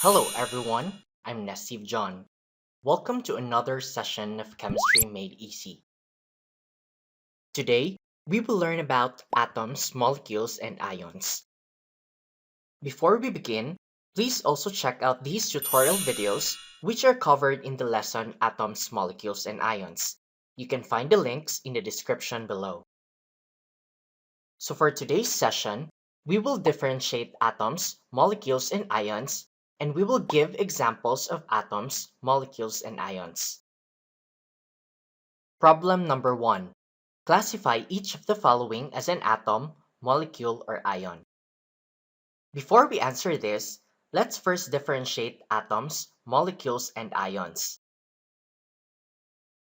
Hello everyone, I'm Nasib John. Welcome to another session of Chemistry Made Easy. Today, we will learn about atoms, molecules, and ions. Before we begin, please also check out these tutorial videos which are covered in the lesson Atoms, Molecules, and Ions. You can find the links in the description below. So for today's session, we will differentiate atoms, molecules, and ions, and we will give examples of atoms, molecules, and ions. Problem number 1. Classify each of the following as an atom, molecule, or ion. Before we answer this, let's first differentiate atoms, molecules, and ions.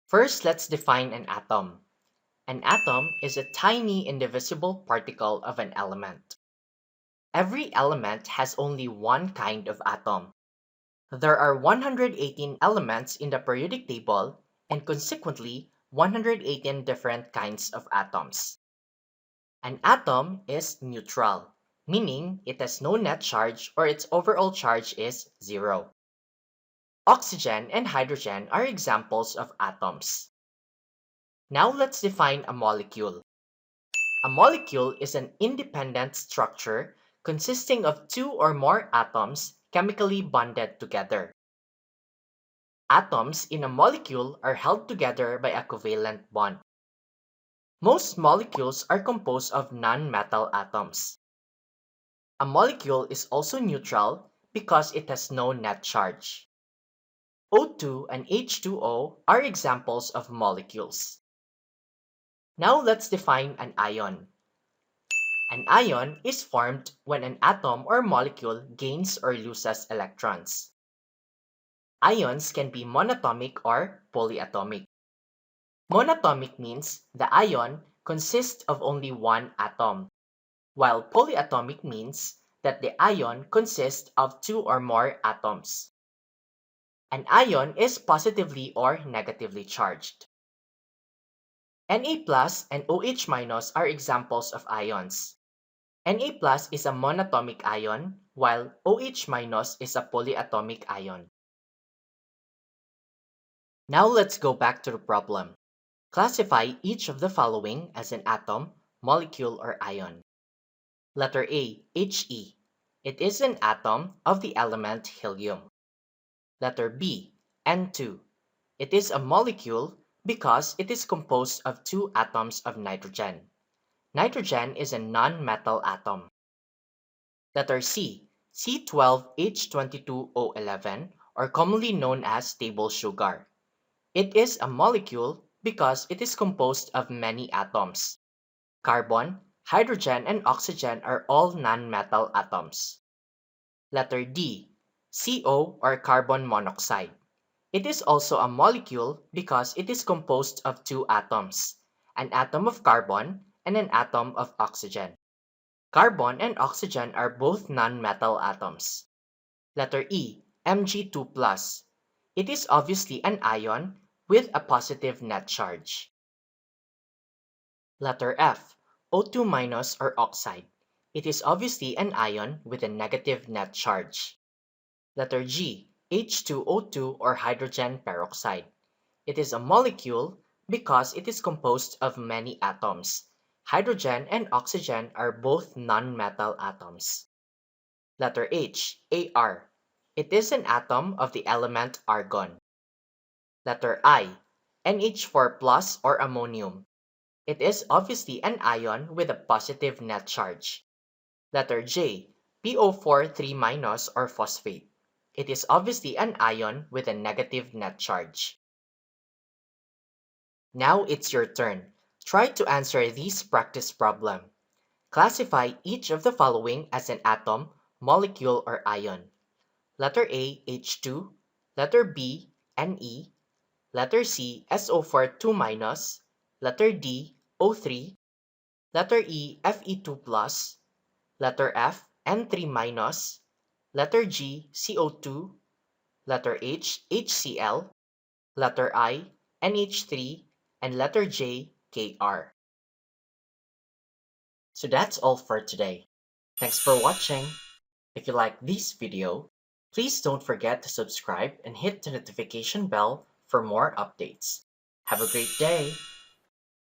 First, let's define an atom. An atom is a tiny indivisible particle of an element. Every element has only one kind of atom. There are 118 elements in the periodic table, and consequently, 118 different kinds of atoms. An atom is neutral, meaning it has no net charge or its overall charge is zero. Oxygen and hydrogen are examples of atoms. Now let's define a molecule. A molecule is an independent structure consisting of two or more atoms chemically bonded together. Atoms in a molecule are held together by a covalent bond. Most molecules are composed of non-metal atoms. A molecule is also neutral because it has no net charge. O2 and H2O are examples of molecules. Now let's define an ion. An ion is formed when an atom or molecule gains or loses electrons. Ions can be monatomic or polyatomic. Monatomic means the ion consists of only one atom, while polyatomic means that the ion consists of two or more atoms. An ion is positively or negatively charged. Na and OH- are examples of ions. Na is a monatomic ion, while OH- is a polyatomic ion. Now let's go back to the problem. Classify each of the following as an atom, molecule, or ion. Letter A, He. It is an atom of the element helium. Letter B, N2. It is a molecule because it is composed of two atoms of nitrogen. Nitrogen is a non-metal atom. Letter C, C12H22O11, or commonly known as table sugar. It is a molecule because it is composed of many atoms. Carbon, hydrogen, and oxygen are all non-metal atoms. Letter D, CO or carbon monoxide. It is also a molecule because it is composed of two atoms, an atom of carbon and an atom of oxygen. Carbon and oxygen are both non-metal atoms. Letter E, Mg2+. It is obviously an ion with a positive net charge. Letter F, O2- or oxide. It is obviously an ion with a negative net charge. Letter G, H2O2 or hydrogen peroxide. It is a molecule because it is composed of many atoms. Hydrogen and oxygen are both non-metal atoms. Letter H, Ar. It is an atom of the element argon. Letter I, NH4+ or ammonium. It is obviously an ion with a positive net charge. Letter J, PO4 3- or phosphate. It is obviously an ion with a negative net charge. Now it's your turn. Try to answer this practice problem. Classify each of the following as an atom, molecule, or ion. Letter A, H2. Letter B, Ne. Letter C, SO4 2-. Letter D, O3. Letter E, Fe2+. Letter F, N3-. Letter G, CO2. Letter H, HCl. Letter I, NH3. And letter J, Kr. So that's all for today. Thanks for watching. If you like this video, Please don't forget to subscribe and hit the notification bell for more updates. Have a great day!